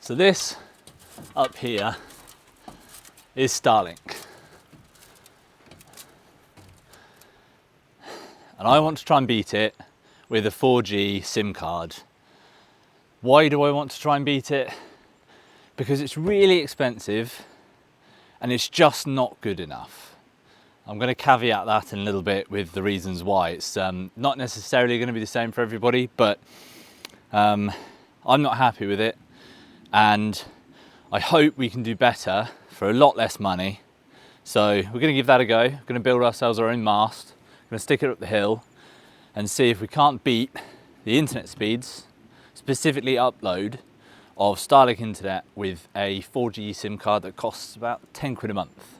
So this up here is Starlink. And I want to try and beat it with a 4G SIM card. Why do I want to try and beat it? Because it's really expensive and it's just not good enough. I'm going to caveat that in a little bit with the reasons why. It's not necessarily going to be the same for everybody, but I'm not happy with it. And I hope we can do better for a lot less money. So we're going to give that a go. We're going to build ourselves our own mast. We're going to stick it up the hill and see if we can't beat the internet speeds, specifically upload of Starlink internet with a 4G SIM card that costs about 10 quid a month.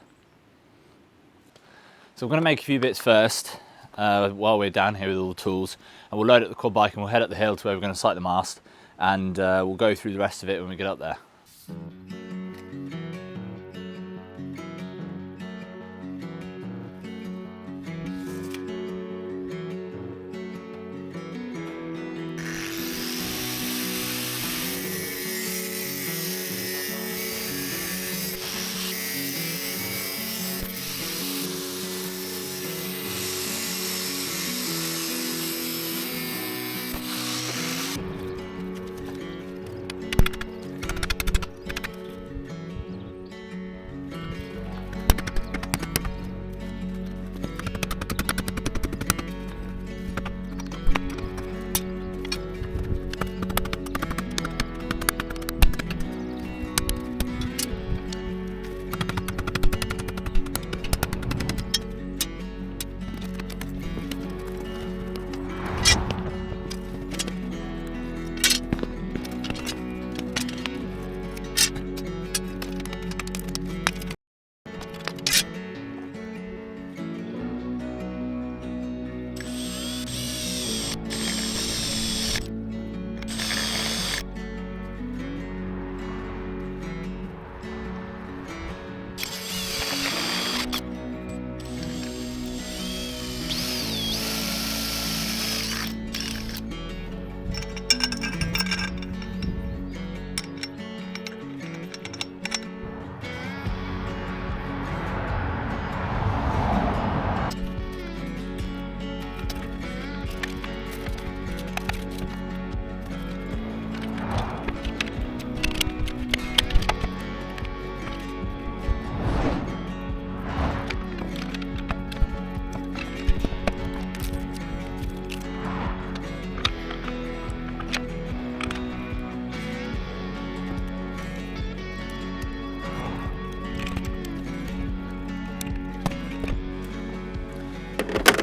So I'm going to make a few bits first while we're down here with all the tools, and we'll load up the quad bike and we'll head up the hill to where we're going to site the mast, and we'll go through the rest of it when we get up there.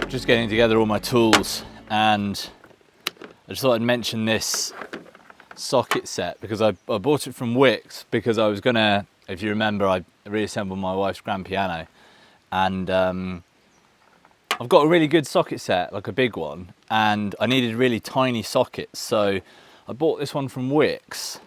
Just getting together all my tools, and I just thought I'd mention this socket set because I bought it from Wix because I was gonna, if you remember, I reassembled my wife's grand piano, and I've got a really good socket set, like a big one, and I needed really tiny sockets, so I bought this one from Wix,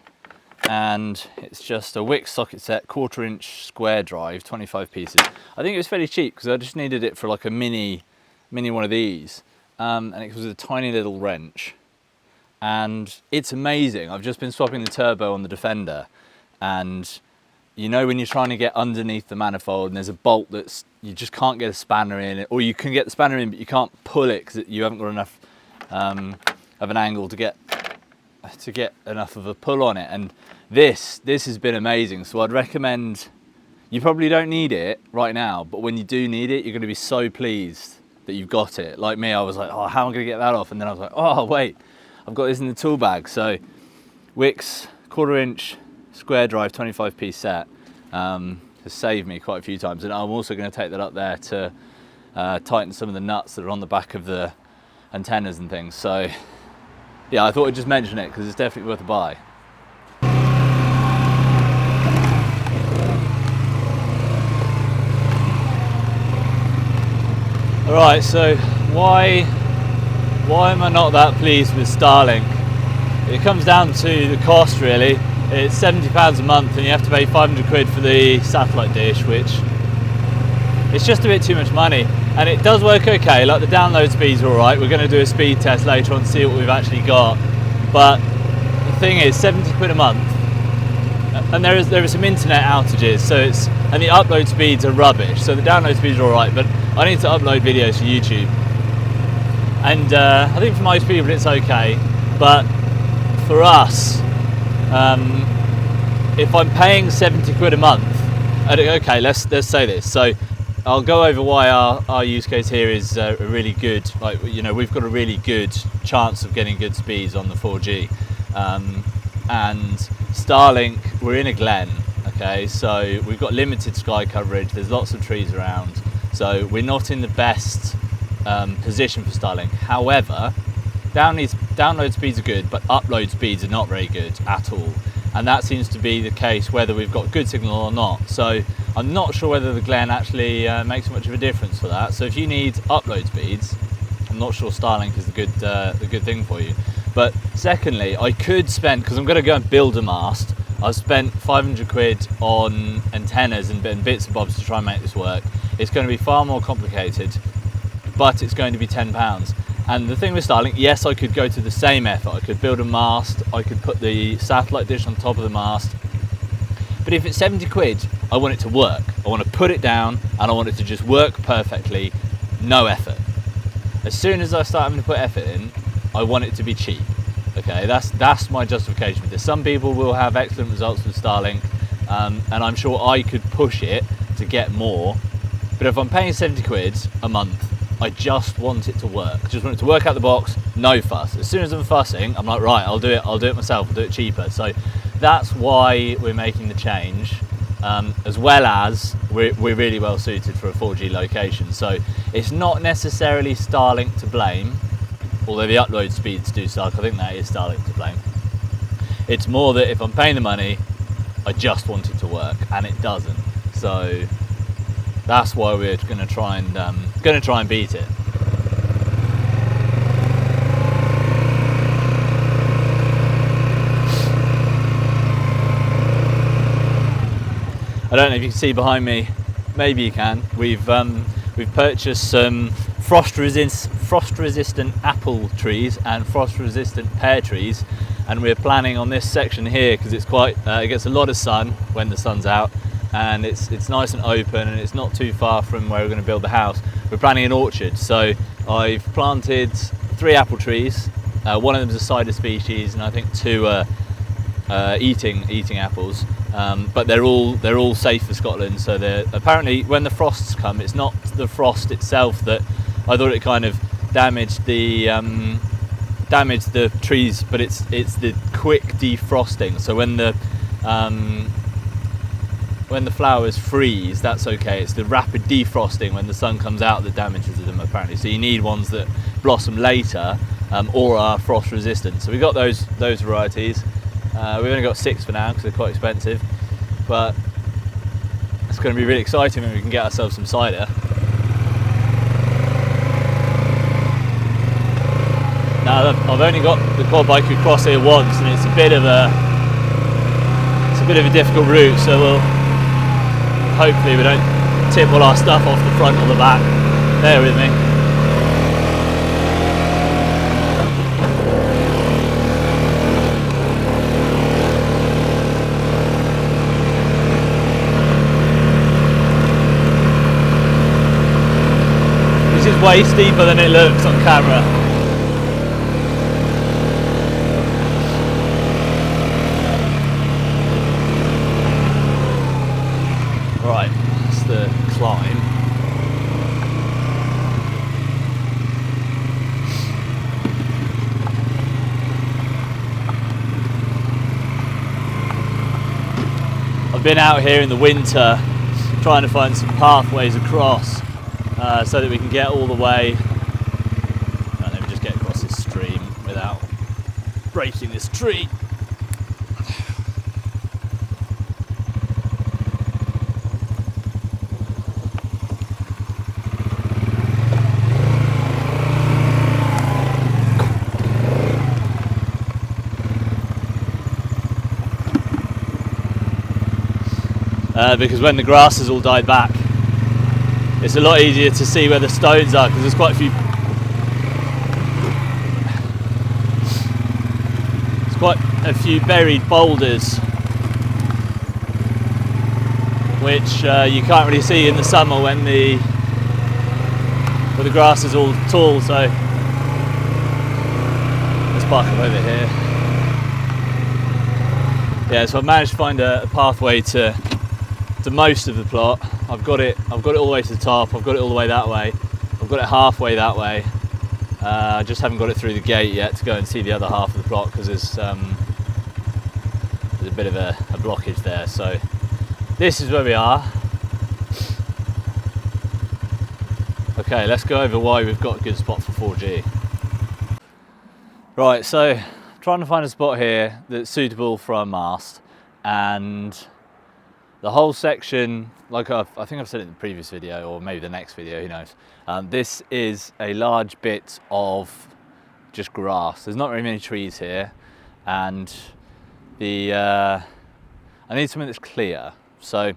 and it's just a Wix socket set, 1/4 inch square drive, 25 pieces. I think it was fairly cheap because I just needed it for like a mini one of these, and it was a tiny little wrench, and it's amazing. I've just been swapping the turbo on the Defender, and you know when you're trying to get underneath the manifold and there's a bolt that's, you just can't get a spanner in it, or you can get the spanner in but you can't pull it because you haven't got enough of an angle to get enough of a pull on it. And this has been amazing. So I'd recommend, you probably don't need it right now, but when you do need it, you're going to be so pleased that you've got it. Like me, I was like, oh, how am I going to get that off? And then I was like, oh wait, I've got this in the tool bag. So Wix 1/4 inch square drive 25 piece set has saved me quite a few times, and I'm also going to take that up there to tighten some of the nuts that are on the back of the antennas and things. So yeah, I thought I'd just mention it because it's definitely worth a buy. Alright, so why am I not that pleased with Starlink? It comes down to the cost really. It's £70 a month and you have to pay 500 quid for the satellite dish, which it's just a bit too much money. And it does work okay, like the download speeds are alright. We're going to do a speed test later on to see what we've actually got. But the thing is, 70 quid a month and there is some internet outages, so and the upload speeds are rubbish. So the download speeds are all right, but I need to upload videos to YouTube, and I think for most people it's okay, but for us, if I'm paying 70 quid a month, okay, let's say this. So I'll go over why our use case here is really good. Like, you know, we've got a really good chance of getting good speeds on the 4G, and Starlink, we're in a glen, okay, so we've got limited sky coverage, there's lots of trees around, so we're not in the best position for Starlink. However, download speeds are good, but upload speeds are not very good at all, and that seems to be the case whether we've got good signal or not. So I'm not sure whether the glen actually makes much of a difference for that. So if you need upload speeds, I'm not sure Starlink is the good thing for you. But secondly, I could spend, because I'm going to go and build a mast, I've spent 500 quid on antennas and bits and bobs to try and make this work. It's going to be far more complicated, but it's going to be £10. And the thing with Starlink, yes, I could go to the same effort. I could build a mast, I could put the satellite dish on top of the mast. But if it's 70 quid, I want it to work. I want to put it down and I want it to just work perfectly, no effort. As soon as I start having to put effort in, I want it to be cheap. Okay, that's my justification for this. Some people will have excellent results with Starlink, and I'm sure I could push it to get more. But if I'm paying 70 quid a month, I just want it to work. I just want it to work out the box, no fuss. As soon as I'm fussing, I'm like, right, I'll do it myself, I'll do it cheaper. So that's why we're making the change, as well as we're really well suited for a 4G location. So it's not necessarily Starlink to blame, although the upload speeds do suck. I think that is Starlink to blame. It's more that if I'm paying the money, I just want it to work, and it doesn't. So that's why we're going to try and beat it. I don't know if you can see behind me. Maybe you can. We've purchased some frost-resistant apple trees and frost-resistant pear trees, and we're planning on this section here because it's it gets a lot of sun when the sun's out, and it's nice and open, and it's not too far from where we're going to build the house. We're planning an orchard, so I've planted 3 apple trees. One of them is a cider species, and I think 2 are eating apples. But they're all safe for Scotland. So they're apparently, when the frosts come, it's not the frost itself that I thought it kind of damaged the trees, but it's the quick defrosting. So when the flowers freeze, that's okay. It's the rapid defrosting when the sun comes out that damages them, apparently. So you need ones that blossom later or are frost resistant. So we've got those varieties. We've only got 6 for now because they're quite expensive, but it's going to be really exciting when we can get ourselves some cider. Now I've only got the quad bike across here once, and it's a bit of a difficult route, so hopefully we don't tip all our stuff off the front or the back. Bear with me. This is way steeper than it looks on camera. Right, that's the climb. I've been out here in the winter trying to find some pathways across so that we can get all the way. Let me just get across this stream without breaking this tree. Because when the grass has all died back, it's a lot easier to see where the stones are, because there's quite a few buried boulders which you can't really see in the summer when the grass is all tall. So let's park up over here. Yeah, so I've managed to find a pathway to most of the plot. I've got it all the way to the top. I've got it all the way that way. I've got it halfway that way. I just haven't got it through the gate yet to go and see the other half of the plot, because there's a bit of a blockage there. So this is where we are. Okay, let's go over why we've got a good spot for 4G. Right, so trying to find a spot here that's suitable for our mast, and the whole section, like I think I've said it in the previous video, or maybe the next video, who knows. This is a large bit of just grass. There's not very many trees here, and I need something that's clear. So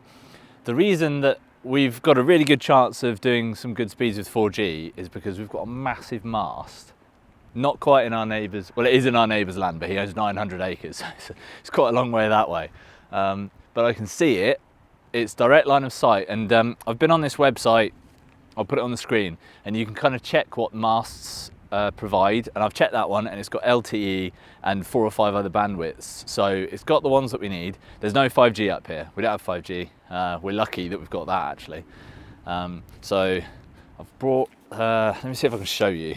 the reason that we've got a really good chance of doing some good speeds with 4G is because we've got a massive mast. Not quite in our neighbour's, well, it is in our neighbour's land, but he owns 900 acres, so it's quite a long way that way. But I can see it, it's direct line of sight, and I've been on this website, I'll put it on the screen, and you can kind of check what masts provide, and I've checked that one, and it's got LTE and 4 or 5 other bandwidths, so it's got the ones that we need. There's no 5G up here, we don't have 5G, we're lucky that we've got that actually. So I've brought, let me see if I can show you.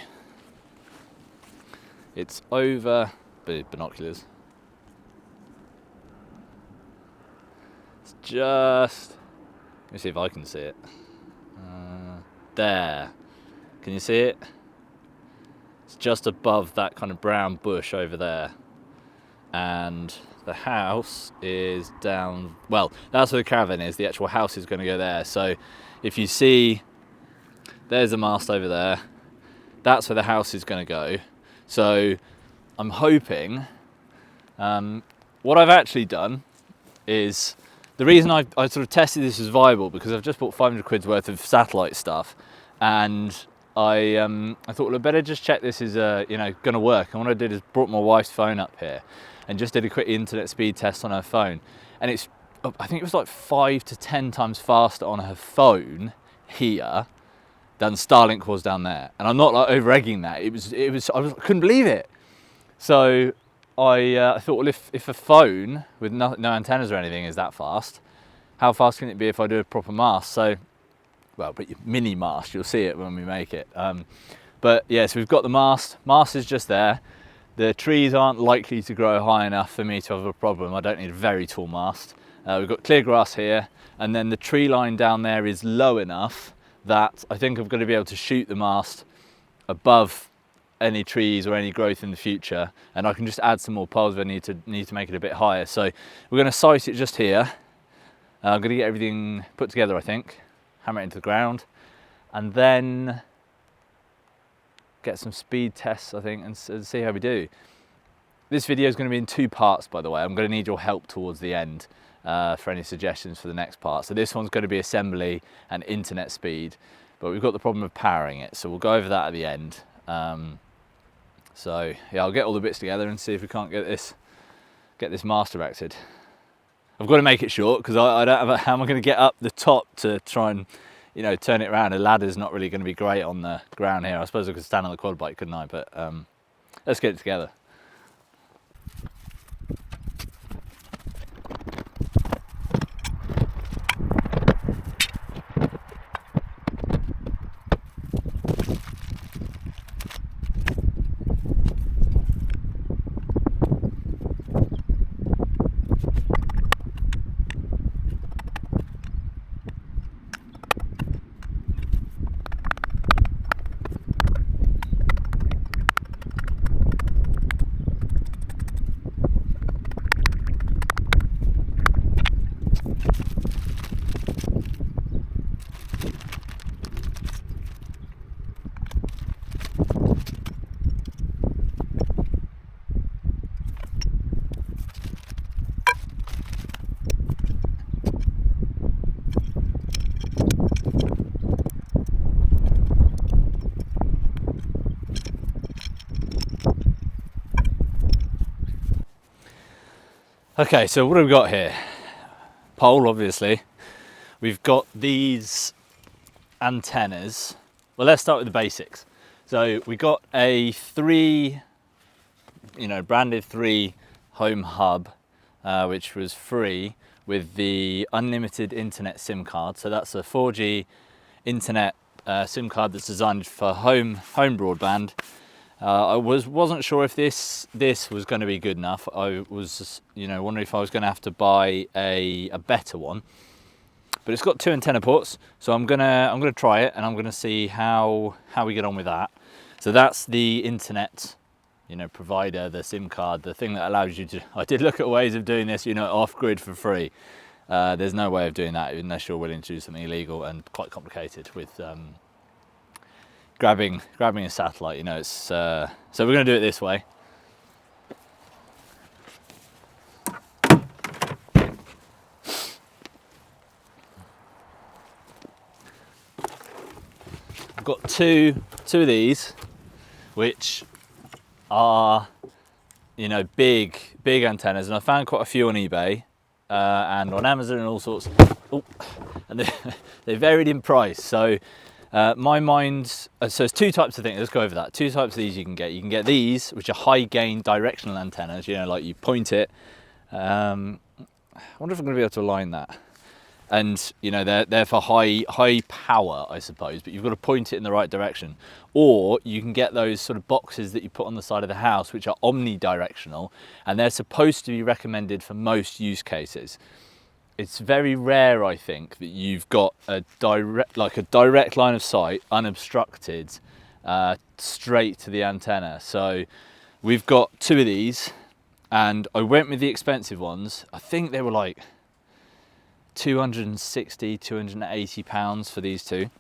It's over, binoculars. It's just, let me see if I can see it. There, can you see it? It's just above that kind of brown bush over there. And the house is down, well, that's where the caravan is, the actual house is going to go there. So if you see, there's a mast over there, that's where the house is going to go. So I'm hoping, what I've actually done is, the reason I sort of tested this as viable, because I've just bought 500 quid's worth of satellite stuff, and I thought, well, I better just check this is going to work. And what I did is brought my wife's phone up here and just did a quick internet speed test on her phone, and it's, I think it was like 5 to 10 times faster on her phone here than Starlink was down there. And I'm not like over-egging that. I couldn't believe it. So I thought, well, if a phone with no antennas or anything is that fast, how fast can it be if I do a proper mast? So, well, but mini mast, you'll see it when we make it. But yeah, so we've got the mast. Mast is just there. The trees aren't likely to grow high enough for me to have a problem. I don't need a very tall mast. We've got clear grass here, and then the tree line down there is low enough that I think I'm going to be able to shoot the mast above any trees or any growth in the future, and I can just add some more poles if I need to make it a bit higher. So we're going to site it just here. I'm going to get everything put together, I think, hammer it into the ground, and then get some speed tests, I think, and see how we do. This video is going to be in 2 parts, by the way. I'm going to need your help towards the end for any suggestions for the next part. So this one's going to be assembly and internet speed, but we've got the problem of powering it, so we'll go over that at the end. So yeah, I'll get all the bits together and see if we can't get this mast erected. I've got to make it short because I don't have how am I going to get up the top to try and, you know, turn it around. A ladder's not really going to be great on the ground here. I suppose I could stand on the quad bike, couldn't I? But let's get it together. Okay, so what have we got here? Pole, obviously. we've got these antennas. Well, let's start with the basics. So we got a branded 3 home hub, which was free with the unlimited internet SIM card. So that's a 4G internet SIM card that's designed for home broadband. I wasn't sure if this was going to be good enough. I was wondering if I was going to have to buy a better one. But it's got 2 antenna ports, so I'm gonna try it, and I'm gonna see how we get on with that. So that's the internet, provider, the SIM card, the thing that allows you to. I did look at ways of doing this, off grid for free. There's no way of doing that unless you're willing to do something illegal and quite complicated with grabbing a satellite. It's so we're gonna do it this way. I've got two of these, which are big antennas, and I found quite a few on eBay and on Amazon and all sorts. Oh, and they varied in price. So my mind, so there's 2 types of things. Let's go over that. 2 types of these you can get. You can get these, which are high gain directional antennas. Like you point it. I wonder if I'm going to be able to align that. And they're for high power, I suppose, but you've got to point it in the right direction. Or you can get those sort of boxes that you put on the side of the house, which are omnidirectional, and they're supposed to be recommended for most use cases. It's very rare, I think, that you've got a direct line of sight, unobstructed, straight to the antenna. So we've got 2 of these, and I went with the expensive ones. I think they were like £260, £280 for these 2,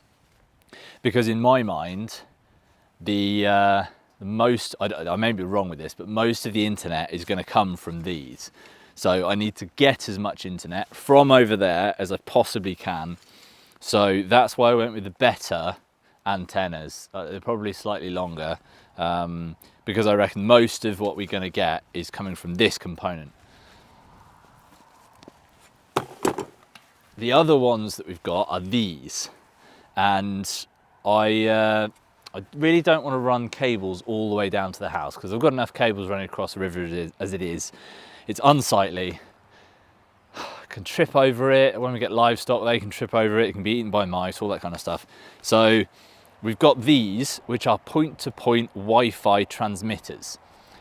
because in my mind the most, I may be wrong with this, but most of the internet is going to come from these. So I need to get as much internet from over there as I possibly can. So that's why I went with the better antennas. They're probably slightly longer, because I reckon most of what we're going to get is coming from this component. The other ones that we've got are these, and I really don't want to run cables all the way down to the house, because I've got enough cables running across the river as it is. It's unsightly. I can trip over it. When we get livestock, they can trip over it. It can be eaten by mice, all that kind of stuff. So we've got these, which are point-to-point Wi-Fi transmitters.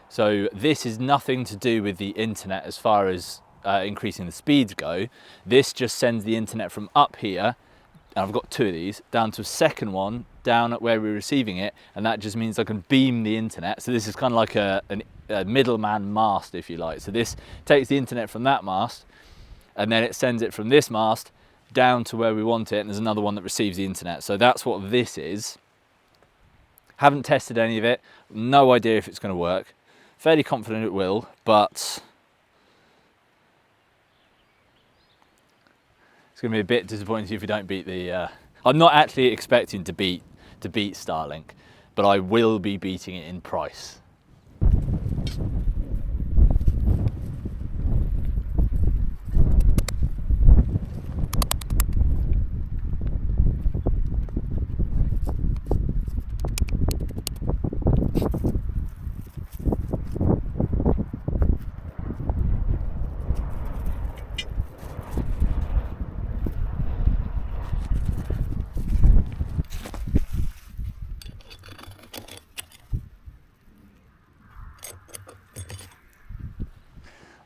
So this is nothing to do with the internet as far as increasing the speeds go. This just sends the internet from up here, and I've got 2 of these, down to a second one down at where we're receiving it, and that just means I can beam the internet. So this is kind of like a middleman mast, if you like. So this takes the internet from that mast, and then it sends it from this mast down to where we want it, and there's another one that receives the internet. So that's what this is. Haven't tested any of it, no idea if it's going to work. Fairly confident it will, but it's going to be a bit disappointing if we don't beat the. I'm not actually expecting to beat Starlink, but I will be beating it in price.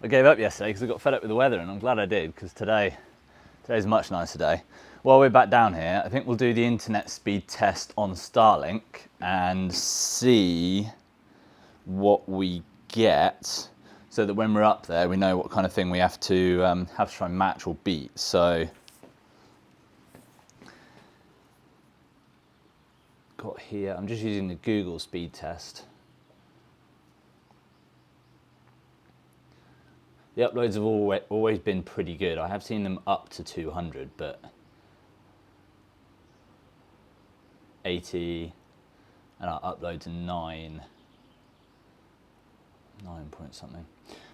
I gave up yesterday because I got fed up with the weather, and I'm glad I did, because today's a much nicer day. While we're back down here, I think we'll do the internet speed test on Starlink and see what we get, so that when we're up there we know what kind of thing we have to try and match or beat. So got here, I'm just using the Google speed test. The uploads have always been pretty good. I have seen them up to 200, but 80, and our uploads are 9 point something.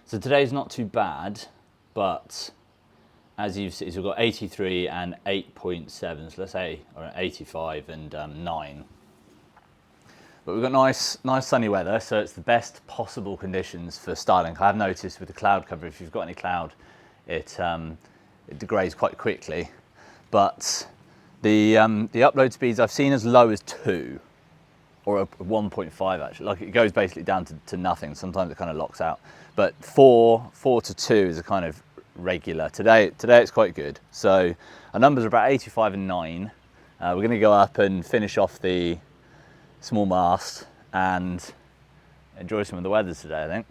So today's not too bad, but as you've seen, so we've got 83 and 8.7, so let's say or 85 and 9. But we've got nice sunny weather, so it's the best possible conditions for Starlink. I have noticed with the cloud cover, if you've got any cloud, it degrades quite quickly. But the upload speeds I've seen as low as 2, or 1.5 actually. Like, it goes basically down to nothing. Sometimes it kind of locks out. But 4 to 2 is a kind of regular. Today it's quite good. So our numbers are about 85 and 9. We're going to go up and finish off the small mast and enjoy some of the weather today, I think.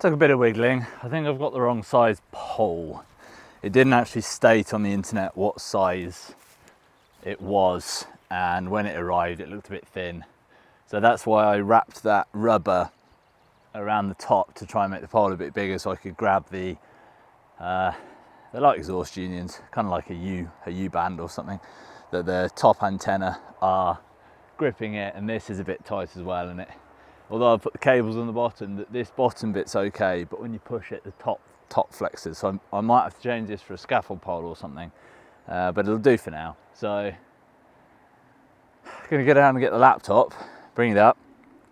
Took a bit of wiggling. I think I've got the wrong size pole. It didn't actually state on the internet what size it was, and when it arrived it looked a bit thin. So that's why I wrapped that rubber around the top to try and make the pole a bit bigger, so I could grab they're like exhaust unions, kind of like a U band or something, that the top antenna are gripping it, and this is a bit tight as well, and although I've put the cables on the bottom, this bottom bit's okay, but when you push it, the top flexes. So I might have to change this for a scaffold pole or something, but it'll do for now. So gonna go down and get the laptop, bring it up,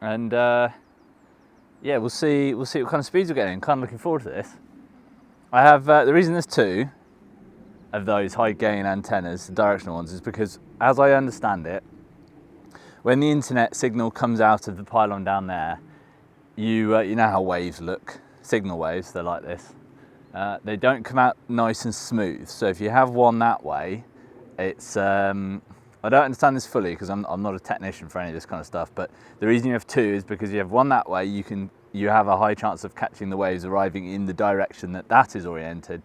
and yeah, we'll see what kind of speeds we're getting. Kind of looking forward to this. I have the reason there's 2 of those high gain antennas, the directional ones, is because, as I understand it, when the internet signal comes out of the pylon down there, you know how waves look, signal waves, they're like this. They don't come out nice and smooth. So if you have one that way, it's, I don't understand this fully because I'm not a technician for any of this kind of stuff, but the reason you have 2 is because you have one that way, you have a high chance of catching the waves arriving in the direction that is oriented,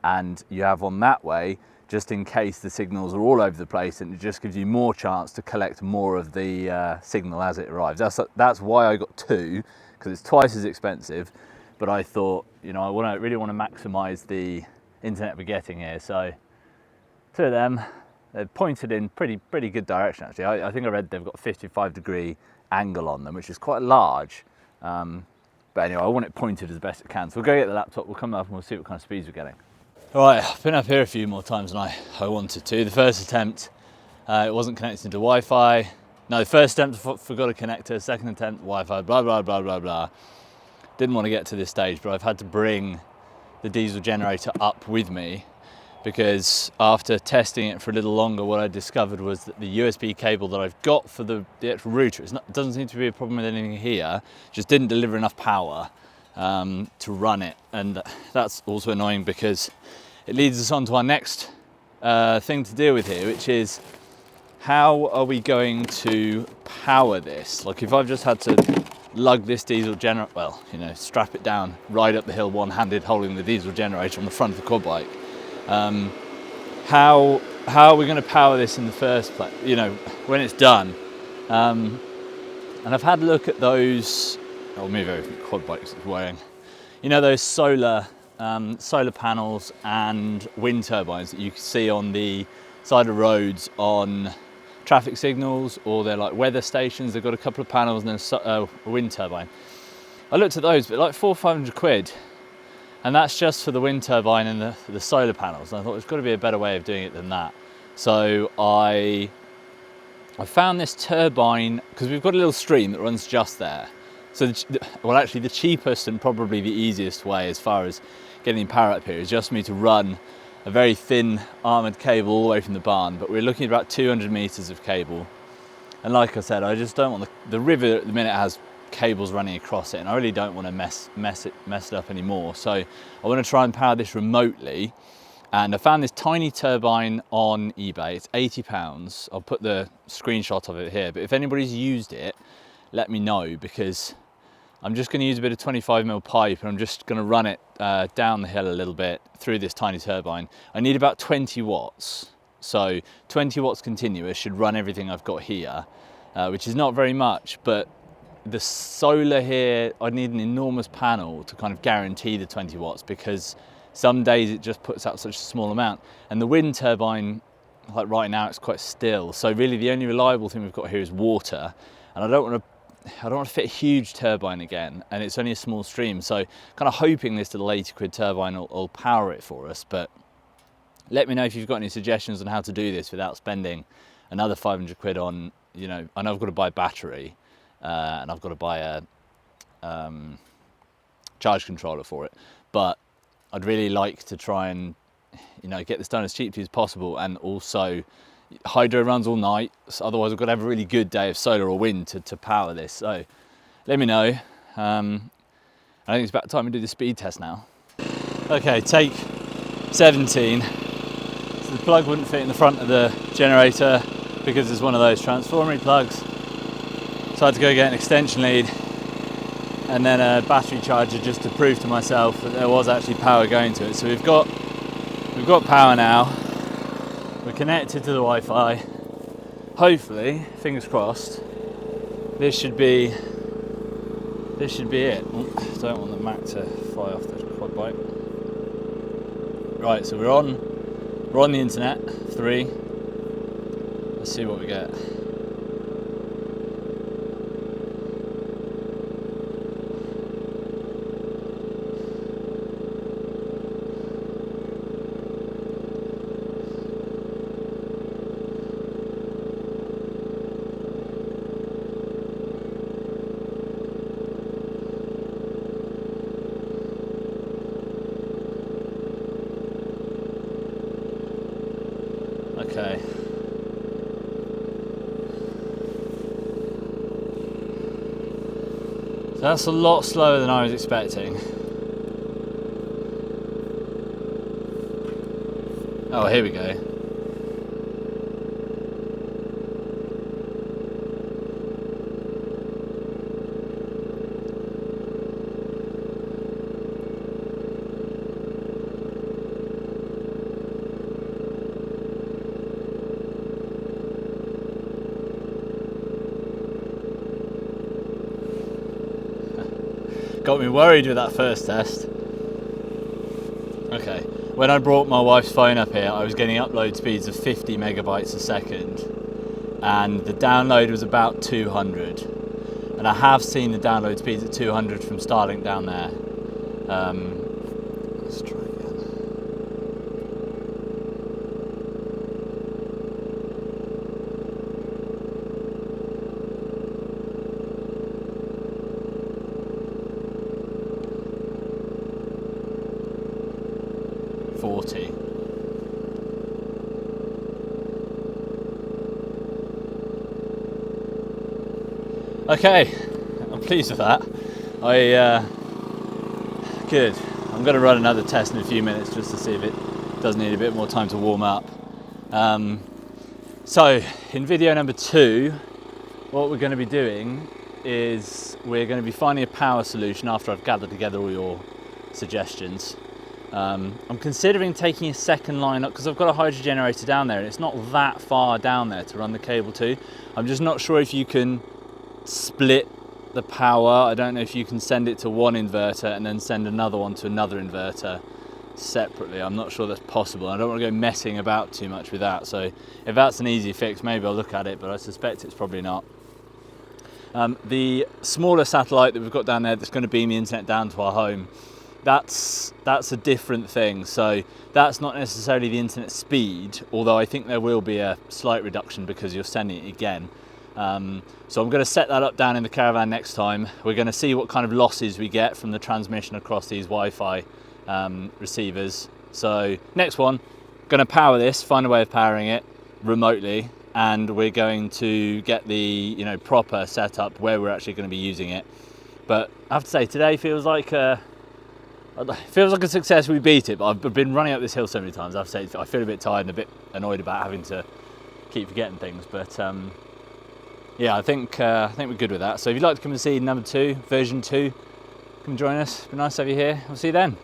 and you have one that way just in case the signals are all over the place, and it just gives you more chance to collect more of the signal as it arrives. That's why I got 2, because it's twice as expensive, but I thought, you know, I really want to maximize the internet we're getting here. So 2 of them, they're pointed in pretty good direction actually. I think I read they've got a 55-degree angle on them, which is quite large. But anyway, I want it pointed as best it can. So we'll go get the laptop, we'll come up and we'll see what kind of speeds we're getting. All right, I've been up here a few more times than I wanted to. The first attempt, it wasn't connected to Wi-Fi. No, first attempt forgot a connector, second attempt Wi-Fi, blah, blah, blah, blah, blah. Didn't want to get to this stage, but I've had to bring the diesel generator up with me because after testing it for a little longer, what I discovered was that the USB cable that I've got for the actual router, it doesn't seem to be a problem with anything here, just didn't deliver enough power to run it. And that's also annoying because it leads us on to our next thing to deal with here, which is how are we going to power this? Like if I've just had to lug this diesel generator, well, you know, strap it down, ride up the hill one-handed holding the diesel generator on the front of the quad bike. How are we going to power this in the first place, you know, when it's done? And I've had a look at those, I'll move over from the quad bikes it's wearing. You know, those solar panels and wind turbines that you can see on the side of roads on traffic signals, or they're like weather stations. They've got a couple of panels and then a wind turbine. I looked at those, but like 400 or 500 quid, and that's just for the wind turbine and the solar panels. And I thought there's got to be a better way of doing it than that. So I found this turbine because we've got a little stream that runs just there. So well, actually the cheapest and probably the easiest way as far as getting power up here is just for me to run a very thin armoured cable all the way from the barn, but we're looking at about 200 metres of cable. And like I said, I just don't want the river at the minute has cables running across it, and I really don't want to mess it up anymore. So I want to try and power this remotely, and I found this tiny turbine on eBay. It's £80. I'll put the screenshot of it here, but if anybody's used it, let me know, because I'm just going to use a bit of 25mm pipe and I'm just going to run it down the hill a little bit through this tiny turbine. I need about 20 watts. So 20 watts continuous should run everything I've got here, which is not very much, but the solar here, I need an enormous panel to kind of guarantee the 20 watts, because some days it just puts out such a small amount. And the wind turbine, like right now, it's quite still. So really the only reliable thing we've got here is water. And I don't want to fit a huge turbine again, and it's only a small stream, so kind of hoping this little 80 quid turbine will power it for us. But let me know if you've got any suggestions on how to do this without spending another 500 quid on, you know, I know I've got to buy a battery and I've got to buy a charge controller for it, but I'd really like to try and, you know, get this done as cheaply as possible. And also hydro runs all night, so otherwise I've got to have a really good day of solar or wind to power this. So let me know. I think it's about time we do the speed test now. Okay, take 17. So the plug wouldn't fit in the front of the generator because it's one of those transformery plugs. So I had to go get an extension lead and then a battery charger just to prove to myself that there was actually power going to it. So we've got power now. We're connected to the Wi-Fi. Hopefully, fingers crossed, this should be it. Don't want the Mac to fly off the quad bike. Right, so we're on the internet. 3. Let's see what we get. Okay. So that's a lot slower than I was expecting. Oh, here we go. Got me worried with that first test. Okay, when I brought my wife's phone up here, I was getting upload speeds of 50 megabytes a second, and the download was about 200. And I have seen the download speeds at 200 from Starlink down there. Let's try again. 40. Okay, I'm pleased with that. Good. I'm going to run another test in a few minutes just to see if it does need a bit more time to warm up. So in video number 2, what we're going to be doing is we're going to be finding a power solution after I've gathered together all your suggestions. I'm considering taking a second line up because I've got a hydro generator down there and it's not that far down there to run the cable to. I'm just not sure if you can split the power. I don't know if you can send it to one inverter and then send another one to another inverter separately. I'm not sure that's possible. I don't want to go messing about too much with that, so if that's an easy fix, maybe I'll look at it, but I suspect it's probably not. The smaller satellite that we've got down there that's going to beam the internet down to our home, that's a different thing. So that's not necessarily the internet speed, although I think there will be a slight reduction because you're sending it again. So I'm going to set that up down in the caravan next time. We're going to see what kind of losses we get from the transmission across these Wi-Fi receivers. So next one, going to power this, find a way of powering it remotely, and we're going to get the proper setup where we're actually going to be using it. But I have to say, today feels like a success. We beat it, but I've been running up this hill so many times. I have to say, I feel a bit tired and a bit annoyed about having to keep forgetting things, but yeah, I think we're good with that. So if you'd like to come and see number 2, version 2, come join us. It'd be nice to have you here. We'll see you then.